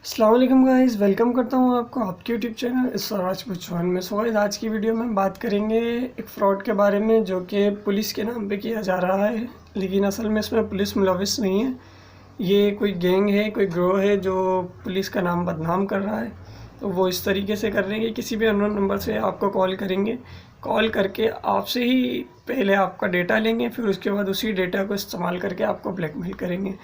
अस्सलाम वालेकुम guys, welcome करता हूँ आपको आपके यूट्यूब चैनल इसराज पुछवान में। सो गाइस, आज की वीडियो में बात करेंगे एक फ़्रॉड के बारे में जो कि पुलिस के नाम पे किया जा रहा है, लेकिन असल में इसमें पुलिस मुलविस नहीं है। ये कोई गैंग है, कोई ग्रोह है जो पुलिस का नाम बदनाम कर रहा है। तो वो इस तरीके से कर रहे हैं कि किसी भी अननोन नंबर से आपको कॉल करेंगे, कॉल करके आपसे ही पहले आपका डेटा लेंगे, फिर उसके बाद उसी डेटा को इस्तेमाल करके आपको ब्लैकमेल करेंगे।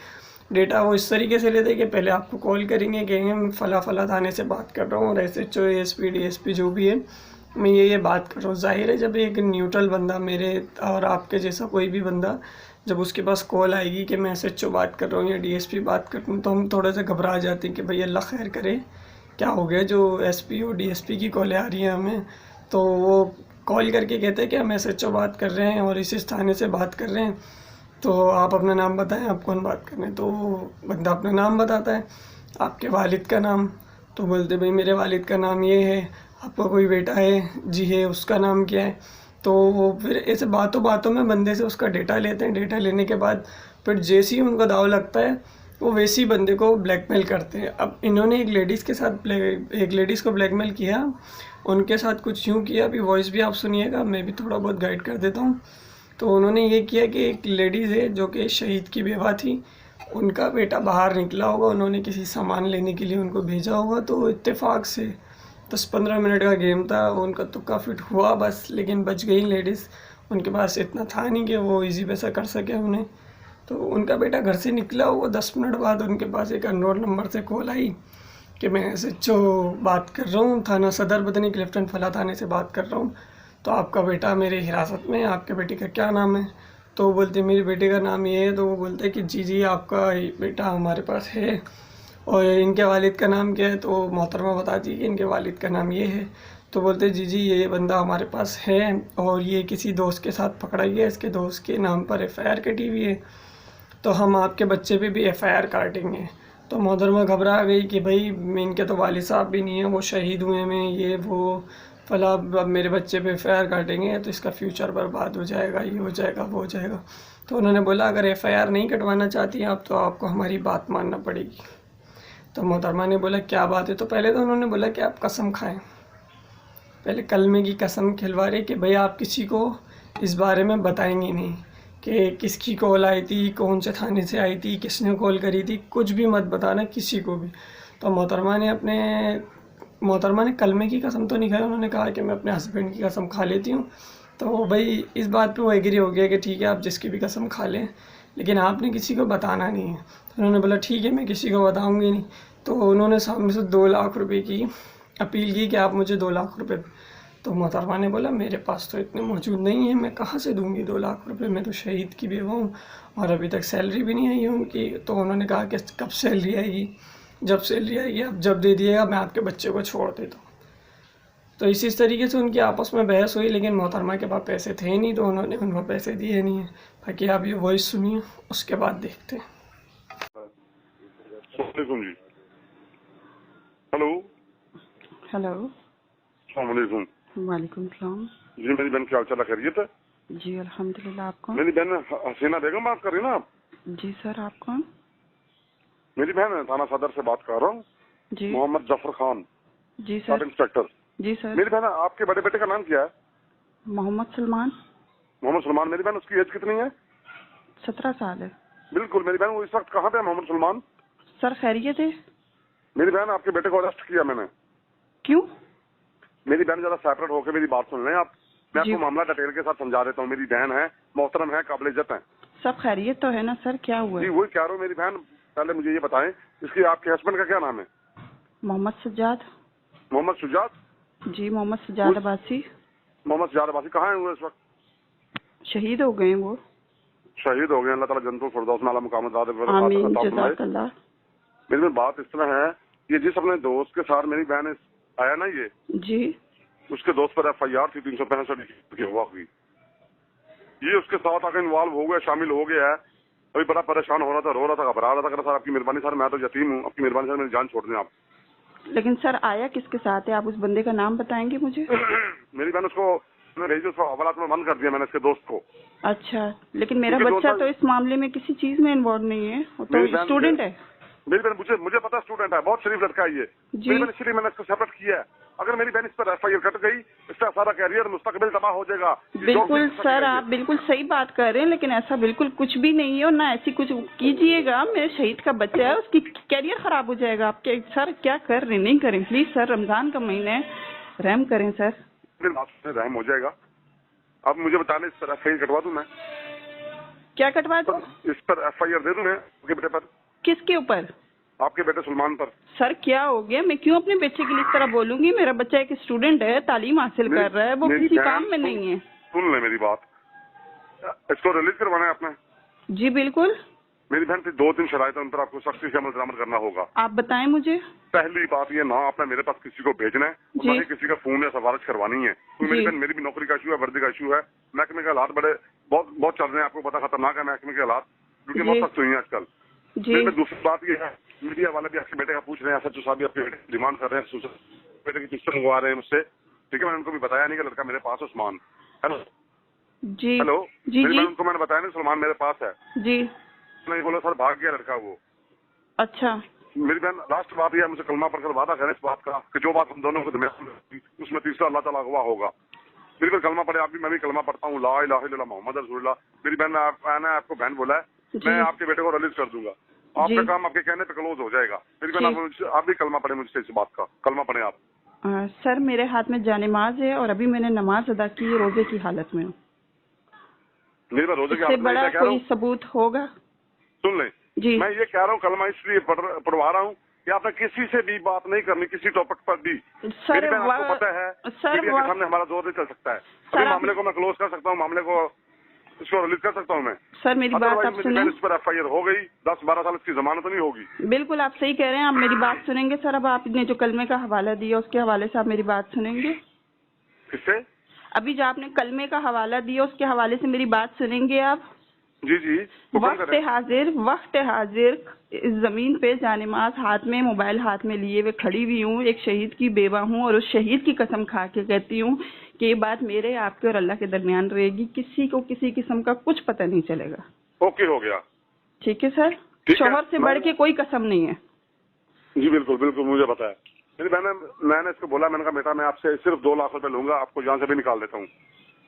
डेटा वो इस तरीके से लेते हैं कि पहले आपको कॉल करेंगे कि हम फ़ला फ़ला थाने से बात कर रहा हूँ, और SHO ASP DSP जो भी है, मैं ये बात कर रहा हूँ। ज़ाहिर है, जब एक न्यूट्रल बंदा मेरे और आपके जैसा कोई भी बंदा जब उसके पास कॉल आएगी कि मैं SHO बात कर रहा हूँ या DSP बात कर रहा हूँ, तो हम थोड़ा सा घबरा जाते हैं कि भाई अल्लाह खैर करे, क्या हो गया जो SP और DSP की कॉलें आ रही हैं हमें। तो वो कॉल करके कहते हैं कि हम SHO बात कर रहे हैं और इस थाने से बात कर रहे हैं, तो आप अपना नाम बताएं, आप कौन बात कर रहे हैं। तो बंदा अपना नाम बताता है, आपके वालिद का नाम। तो बोलते भाई मेरे वालिद का नाम ये है, आपका कोई बेटा है? जी है, उसका नाम क्या है? तो वो फिर ऐसे बातों बातों में बंदे से उसका डेटा लेते हैं। डेटा लेने के बाद फिर जैसे ही उनको दाव लगता है, वो वैसे ही बंदे को ब्लैकमेल करते हैं। अब इन्होंने एक लेडीज़ के साथ एक लेडीज़ को ब्लैकमेल किया, उनके साथ कुछ यूँ किया। अभी वॉइस भी आप सुनिएगा, मैं भी थोड़ा बहुत गाइड कर देता हूँ। तो उन्होंने ये किया कि एक लेडीज़ है जो कि शहीद की बेवा थी, उनका बेटा बाहर निकला होगा, उन्होंने किसी सामान लेने के लिए उनको भेजा होगा। तो इत्तेफाक से 10-15 मिनट का गेम था, उनका तुक्का फिट हुआ बस, लेकिन बच गई लेडीज़। उनके पास इतना था नहीं कि वो इजी पैसा कर सके उन्हें। तो उनका बेटा घर से निकला हुआ, 10 मिनट बाद उनके पास एक अननोन नंबर से कॉल आई कि मैं SHO बात कर रहा हूँ, थाना सदर बदनी क्लिफ्टन फला थाने से बात कर रहा हूँ। तो आपका बेटा मेरे हिरासत में है, आपके बेटे का क्या नाम है? तो वो बोलते मेरे बेटे का नाम ये है। तो वो बोलते कि जी जी, आपका बेटा हमारे पास है। और इनके वालिद का नाम क्या है? तो मोहतरमा बताती है कि इनके वालिद का नाम ये है। तो बोलते जी जी, ये बंदा हमारे पास है और ये किसी दोस्त के साथ पकड़ा गया, इसके दोस्त के नाम पर FIR कटी हुई है, तो हम आपके बच्चे पे भी FIR काटेंगे। तो मोहतरमा घबरा गई कि भाई इनके तो वालिद साहब भी नहीं है, वो शहीद हुए में, ये वो फला, अब मेरे बच्चे पे FIR काटेंगे तो इसका फ्यूचर बर्बाद हो जाएगा, ये हो जाएगा, वो हो जाएगा। तो उन्होंने बोला अगर FIR नहीं कटवाना चाहती हैं आप, तो आपको हमारी बात मानना पड़ेगी। तो मोहतरमा ने बोला क्या बात है? तो पहले तो उन्होंने बोला कि आप कसम खाएं, पहले कलमे की कसम खिलवा रहे कि भाई आप किसी को इस बारे में बताएंगे नहीं कि किसकी कॉल आई थी, कौन से थाने से आई थी, किसने कॉल करी थी, कुछ भी मत बताना किसी को भी। तो मोहतरमा ने कलमे की कसम तो नहीं खाई, उन्होंने कहा कि मैं अपने हस्बैंड की कसम खा लेती हूँ। तो भाई इस बात पे वो एग्री हो गया कि ठीक है, आप जिसकी भी कसम खा लें, लेकिन आपने किसी को बताना नहीं है। तो उन्होंने बोला ठीक है, मैं किसी को बताऊँगी नहीं। तो उन्होंने सामने से 2 लाख रुपए की अपील की कि आप मुझे 2 लाख रुपए। तो मोहतरमा ने बोला मेरे पास तो इतने मौजूद नहीं है, मैं कहाँ से दूंगी 2 लाख रुपए, मैं तो शहीद की बेवा हूँ और अभी तक सैलरी भी नहीं आई है उनकी। तो उन्होंने कहा कि कब सैलरी आएगी? जब सैलरी आएगी आप जब दे दिएगा, मैं आपके बच्चे को छोड़ देता हूँ। तो इसी तरीके से उनकी आपस में बहस हुई, लेकिन मोहतरमा के पास पैसे थे नहीं, तो उन्होंने उनको पैसे दिए नहीं है। बाकी आप ये वॉइस सुनिए, उसके बाद देखते हैं। जी। हेलो। हेलो। अस्सलामुअलैकुम। वालेकुम सलाम। जी मेरी बहन, क्या हाल चाल, खैरियत है? जी अल्हम्दुलिल्लाह। आप कौन? मेरी बहन हसीना बेगम बात कर रही है ना आप? जी सर, आप कौन? मेरी बहन थाना सदर से बात कर रहा हूँ, जी। मोहम्मद जफर खान, जी सब सर। इंस्पेक्टर। जी सर। मेरी बहन, आपके बड़े बेटे का नाम क्या है? मोहम्मद सलमान। मोहम्मद सलमान। मेरी बहन, उसकी एज कितनी है? 17 साल है। बिल्कुल मेरी बहन, वो इस वक्त कहाँ पे है मोहम्मद सलमान? सर खैरियत है? मेरी बहन, आपके बेटे को अरेस्ट किया मैंने। क्यों? मेरी बहन जरा सेपरेट होकर मेरी बात सुन लें आप। मैं जी आपको मामला डिटेल के साथ समझा देता हूँ। मेरी बहन है, मोहतरम है, काबिल इज्जत है। सब खैरियत तो है ना सर? क्या हुआ जी है? वही कह रहा हूँ मेरी बहन, पहले मुझे ये बताएं, इसकी आपके हस्बैंड का क्या नाम है? मोहम्मद सज्जाद। मोहम्मद सुजात। जी मोहम्मद सज्जाद अब्बासी। मोहम्मद सजाद अब्बासी कहाँ है वो इस वक्त? शहीद हो गए वो। शहीद हो गए। अल्लाह ताला जन्नतुल फिरदौस में आला मुकाम अता आमीन फरमाए। जज़ाकल्लाह। मेरी में बात इस तरह है, ये जिस अपने दोस्त के साथ मेरी बहन आया ना, ये जी। उसके दोस्त पर FIR थी 365 की हुआ हुई। ये उसके साथ आकर इन्वॉल्व हो गया, शामिल हो गया है। अभी बड़ा परेशान हो रहा था, रो रहा था, घबरा रहा था। सर आपकी मेहरबानी सर, मैं तो यतीम हूँ, आपकी मेहरबानी सर मेरी जान छोड़ दें आप। लेकिन सर आया किसके साथ है? आप उस बंदे का नाम बताएंगे मुझे? मेरी बहन, उसको भेज उसको हवालात में बंद कर दिया मैंने, इसके दोस्त को। अच्छा, लेकिन मेरा बच्चा तो इस मामले में किसी चीज में इन्वॉल्व नहीं है, वो तो स्टूडेंट है। मेरी बहन मुझे पता स्टूडेंट है, बहुत शरीफ लड़का है ये। मेरी बहन इसलिए मैंने इसको सेपरेट किया है। अगर मेरी बहन इस पर एफआईआर कट गई, इसका सारा कैरियर मुस्तकबिल तबाह हो जाएगा। बिल्कुल सर, आप बिल्कुल सही बात कर रहे हैं, लेकिन ऐसा बिल्कुल कुछ भी नहीं है और ना ऐसी कुछ कीजिएगा। मेरे शहीद का बच्चा है, उसकी कैरियर खराब हो जाएगा। आपके सर क्या कर रहे, नहीं करें प्लीज सर, रमजान का महीना है, रहम करें सर। रहम हो जाएगा। अब मुझे बताने, इस पर एफआईआर कटवा दूं मैं? क्या कटवा दूं? इस पर एफआईआर दे दूं मैं आपके बेटे पर? किसके ऊपर? आपके बेटे सलमान पर। सर क्या हो गया, मैं क्यों अपने बच्चे के लिए इस तरह बोलूंगी? मेरा बच्चा एक स्टूडेंट है, तालीम हासिल कर रहा है, वो किसी काम में नहीं है। सुन ले मेरी बात, इसको रिलीज करवाना है आपने? जी बिल्कुल। मेरी बहन से 2-3 शराइत उन पर आपको सख्ती से अमल दरामद करना होगा। आप बताएं मुझे। पहली बात ये, ना आपने मेरे पास किसी को भेजना है, ना ही किसी का फोन या सिफारिश करवानी है। तो मेरी बहन, मेरी भी नौकरी का इशू है, वर्दी का इशू है, महकमे के हालात बड़े बहुत चल रहे हैं, आपको पता, खतरनाक है महकमे के हालात, क्योंकि बहुत सख्त हुई है आजकल। दूसरी बात ये है, मीडिया वाले भी आपके बेटे का पूछ रहे हैं, SHO साहब भी आपके बेटे की डिमांड कर रहे हैं, बेटे की पिक्चर मंगवा रहे हैं मुझसे। ठीक है, मैंने उनको भी बताया नहीं कि लड़का मेरे पास है, उस्मान। हेलो जी, हेलो जी जी, उनको मैंने बताया नहीं सलमान मेरे पास है जी। नहीं, बोला सर भाग गया लड़का वो। अच्छा। मेरी बहन, लास्ट बात यह, मुझे कलमा पढ़कर वादा करें इस बात का कि जो बात हम दोनों को दरमियान उसमें तीसरा अल्लाह ताला गवाह होगा। मेरी बहन कलमा पढ़े, आप भी, मैं भी कलमा पढ़ता हूँ, ला इलाहा इल्लल्लाह मुहम्मद रसूलुल्लाह। मेरी बहन, मैंने आपको बहन बोला है, मैं आपके बेटे को रिलीज कर दूंगा। आपका काम आपके कहने पे क्लोज हो जाएगा। मेरी बहन, आप भी कलमा पढ़े मुझसे, इस बात का कलमा पढ़े आप। सर मेरे हाथ में जानेमाज है और अभी मैंने नमाज अदा की है, रोजे की हालत में हूँ। मेरी बात रोजे की हालत में बड़ा कोई सबूत होगा? सुन ले जी, मैं ये कह रहा हूँ, कलमा इसलिए पढ़वा रहा हूँ कि आपने किसी से भी बात नहीं करनी, किसी टॉपिक पर भी। सर आपको पता है मीडिया के सामने हमारा जोर नहीं चल सकता है। अभी मामले को मैं क्लोज कर सकता हूँ, मामले को इसको रिलीज कर सकता हूँ मैं। सर मेरी बात आप सुने, इस पर एफआईआर हो गई, 10-12 साल इसकी जमानत नहीं होगी। बिल्कुल आप सही कह रहे हैं, आप मेरी बात सुनेंगे सर? अब आपने जो कलमे का हवाला दिया उसके हवाले से आप मेरी बात सुनेंगे? किससे? अभी जो आपने कलमे का हवाला दिया उसके हवाले से मेरी बात सुनेंगे आप? जी जी। वक्त हाजिर इस जमीन पे जानेमाज हाथ में, मोबाइल हाथ में लिए हुए खड़ी हुई हूँ, एक शहीद की बेवा हूँ और उस शहीद की कसम खा के कहती हूँ कि ये बात मेरे, आपके और अल्लाह के दरमियान रहेगी, किसी को किसी किस्म का कुछ पता नहीं चलेगा। ओके, हो गया। ठीक है सर, शोहर से बढ़ के कोई कसम नहीं है। जी बिल्कुल बिल्कुल, मुझे पता है। मेरी बहन, मैंने इसको बोला, मैंने कहा बेटा मैं आपसे सिर्फ 2 लाख रुपए लूंगा, आपको यहाँ से भी निकाल देता हूँ।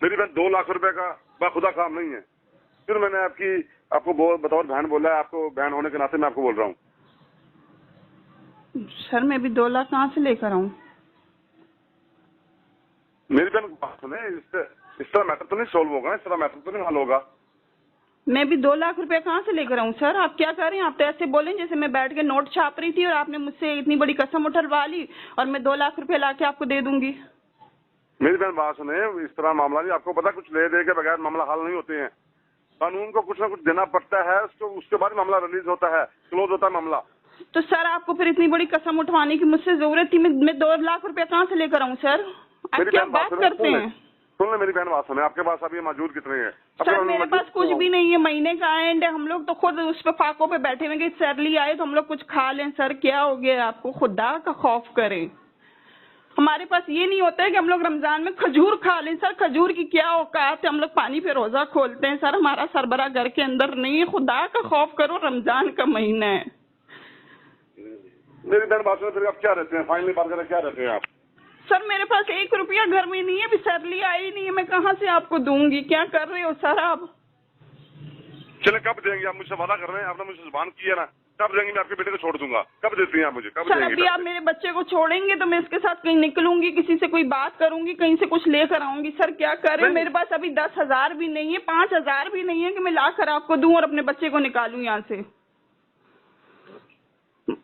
मेरी बहन 2 लाख रुपए का बाखुदा काम नहीं है। फिर मैंने आपको बतौर बहन बोला है, आपको बहन होने के नाते मैं आपको बोल रहा हूँ। सर मैं भी 2 लाख कहाँ से लेकर आऊँ? मेरी बहन बात सुने, इस तरह मैटर तो नहीं सोल्व होगा, इस तरह मैटर तो नहीं हल होगा। मैं भी 2 लाख रुपए कहाँ से लेकर आऊँ सर? आप क्या कर रहे हैं? आप तो ऐसे बोलें जैसे मैं बैठ के नोट छाप रही थी और आपने मुझसे इतनी बड़ी कसम उठलवा ली और मैं 2 लाख रुपए लाके आपको दे दूंगी। मेरी बहन बात सुने, इस तरह मामला नहीं, आपको पता कुछ ले दे के बगैर मामला हल नहीं होते हैं। कानून को कुछ ना कुछ देना पड़ता है, उसके बाद मामला रिलीज होता है, क्लोज होता है मामला। तो सर आपको फिर इतनी बड़ी कसम उठवाने की मुझसे जरूरत थी? मैं 2 लाख रुपए कहाँ से लेकर आऊँ सर? आप क्या बात करते हैं? सुन ले मेरी बहन बात सुने, आपके पास अभी मौजूद कितने हैं? सर मेरे पास कुछ भी नहीं है, महीने का एंड है, हम लोग तो खुद उस पे फाकों पे बैठे हुए, सैलरी आए तो हम लोग कुछ खा लें। सर क्या हो गया आपको? खुदा का खौफ करें। हमारे पास ये नहीं होता है कि हम लोग रमजान में खजूर खा लें। सर खजूर की क्या औकात है? हम लोग पानी पे रोजा खोलते हैं सर, हमारा सरबरा घर के अंदर नहीं है। खुदा का खौफ करो, रमजान का महीना है। मेरी बहन बात सुनो, फिर आप क्या रहते हैं? फाइनली बात करें, क्या रहते हैं आप? सर मेरे पास 1 रुपया घर में नहीं है, अभी सैलरी आई नहीं है, मैं कहाँ से आपको दूंगी? क्या कर रहे हो सर आप? चले कब देंगे? आप मुझसे वादा कर रहे हैं, आपने मुझसे जुबान की है ना, कब देंगे? मैं आपके बेटे को छोड़ दूंगा। कब देती हैं आप मुझे? कब सर अभी आप मेरे बच्चे को छोड़ेंगे तो मैं इसके साथ कहीं निकलूंगी, किसी से कोई बात करूंगी, कहीं से कुछ लेकर आऊंगी। सर क्या करें? मेरे पास अभी 10,000 भी नहीं है, 5,000 भी नहीं है कि मैं लाकर आपको दूं और अपने बच्चे को निकालूं यहाँ से।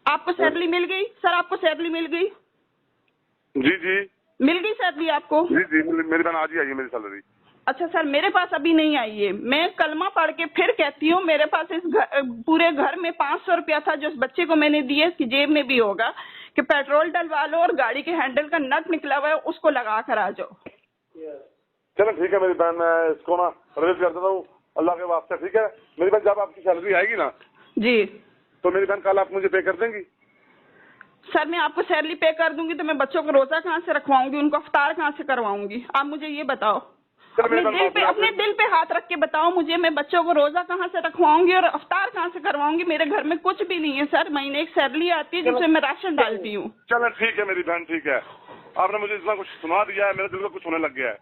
आपको सैलरी मिल गई? सर आपको सैलरी मिल गई? जी जी मिल गई सैलरी आपको? जी जी, मेरी बहन आज ही आई है मेरी सैलरी। अच्छा सर मेरे पास अभी नहीं आई है। मैं कलमा पढ़ के फिर कहती हूँ, मेरे पास इस पूरे घर में 500 रुपया था जो उस बच्चे को मैंने दिए, इसकी जेब में भी होगा, कि पेट्रोल डलवा लो और गाड़ी के हैंडल का नट निकला हुआ है उसको लगा कर आ जाओ। चलो ठीक है मेरी बहन, मैं इसको ना रिलीज कर देता हूँ अल्लाह के वास्ते। ठीक है मेरी बहन, जब आपकी सैलरी आएगी ना जी, तो मेरी बहन कल आप मुझे पे कर देंगी? सर मैं आपको सैलरी पे कर दूंगी तो मैं बच्चों को रोजा कहाँ से रखवाऊंगी, उनको अफ्तार कहाँ से करवाऊंगी? आप मुझे ये बताओ। अपने दिल पे हाथ रख के बताओ मुझे, मैं बच्चों को रोजा कहाँ से रखवाऊंगी और अफ्तार कहाँ से करवाऊंगी? मेरे घर में कुछ भी नहीं है सर, महीने एक सैलरी आती है जिसमें मैं राशन डालती हूँ। चलो ठीक है मेरी बहन, ठीक है, आपने मुझे इतना कुछ सुना दिया है, मेरे दिल को कुछ होने लग गया है।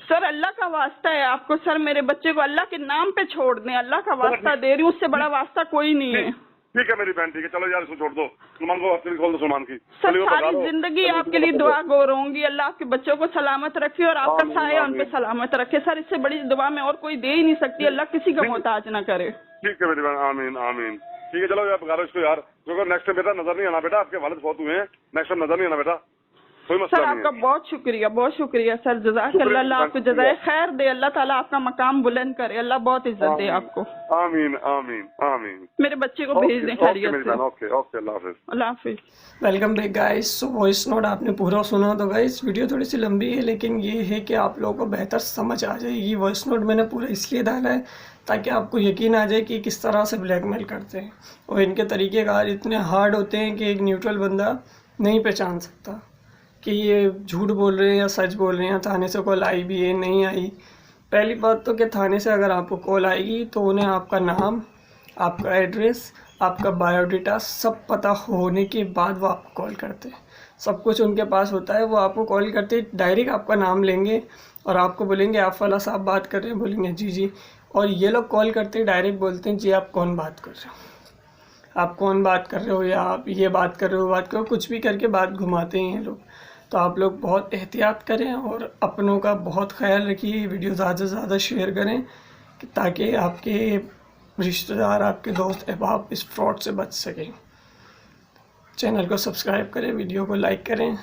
सर अल्लाह का वास्ता है आपको सर, मेरे बच्चे को अल्लाह के नाम पे छोड़ दें, अल्लाह का वास्ता दे रही हूँ, उससे बड़ा वास्ता कोई नहीं है। ठीक है मेरी बहन, ठीक है, चलो यार इसको छोड़ दो, सुमान को अपनी खोल दो सुमान की। सर सारी जिंदगी आपके लिए दुआ गो रहूंगी, अल्लाह आपके बच्चों को सलामत रखे और आपका साया उन पे सलामत रखे सर, इससे बड़ी दुआ में और कोई दे ही नहीं सकती, अल्लाह किसी का मोहताज ना करे। ठीक है मेरी बहन, आमीन आमीन। ठीक है चलो यार पकारो इसको यार, क्योंकि नेक्स्ट टाइम बेटा नजर नहीं आना बेटा, आपके वालिद बहुत हुए हैं, नेक्स्ट टाइम नजर नहीं आना बेटा, कोई मसला सर। आपका बहुत शुक्रिया सर, जज़ाकल्लाह, अल्लाह आपको जज़ाए खैर दे, अल्लाह ताला आपका मकाम बुलंद करे, अल्लाह बहुत इज्जत दे आपको। आमीन आमीन आमीन। मेरे बच्चे को भेज दें खैरियत से। ओके ओके, अल्लाह हाफिज। अल्लाह हाफिज। Welcome back guys. So voice note आपने पूरा सुना, तो गाइस वीडियो थोड़ी सी लंबी है, लेकिन ये है कि आप लोगों को बेहतर समझ आ जाएगी। वॉइस नोट मैंने पूरा इसलिए डाला है ताकि आपको यकीन आ जाए कि किस तरह से ब्लैकमेल करते हैं, और इनके तरीक़ेकार इतने हार्ड होते हैं कि एक न्यूट्रल बंदा नहीं पहचान सकता कि ये झूठ बोल रहे हैं या सच बोल रहे हैं। थाने से कॉल आई भी है, नहीं आई। पहली बात तो कि थाने से अगर आपको कॉल आएगी तो उन्हें आपका नाम, आपका एड्रेस, आपका बायोडाटा सब पता होने के बाद वो आपको कॉल करते हैं। सब कुछ उनके पास होता है, वो आपको कॉल करते डायरेक्ट आपका नाम लेंगे और आपको बोलेंगे आप फला साहब बात कर रहे हैं, बोलेंगे जी जी, और ये लोग कॉल करते डायरेक्ट बोलते हैं जी आप कौन बात कर रहे हो, आप कौन बात कर रहे हो, या आप ये बात कर रहे हो, बात करो, कुछ भी करके बात घुमाते हैं ये लोग। तो आप लोग बहुत एहतियात करें और अपनों का बहुत ख्याल रखिए। वीडियो ज़्यादा से ज़्यादा शेयर करें ताकि आपके रिश्तेदार, आपके दोस्त अहबाब इस फ्रॉड से बच सकें। चैनल को सब्सक्राइब करें, वीडियो को लाइक करें।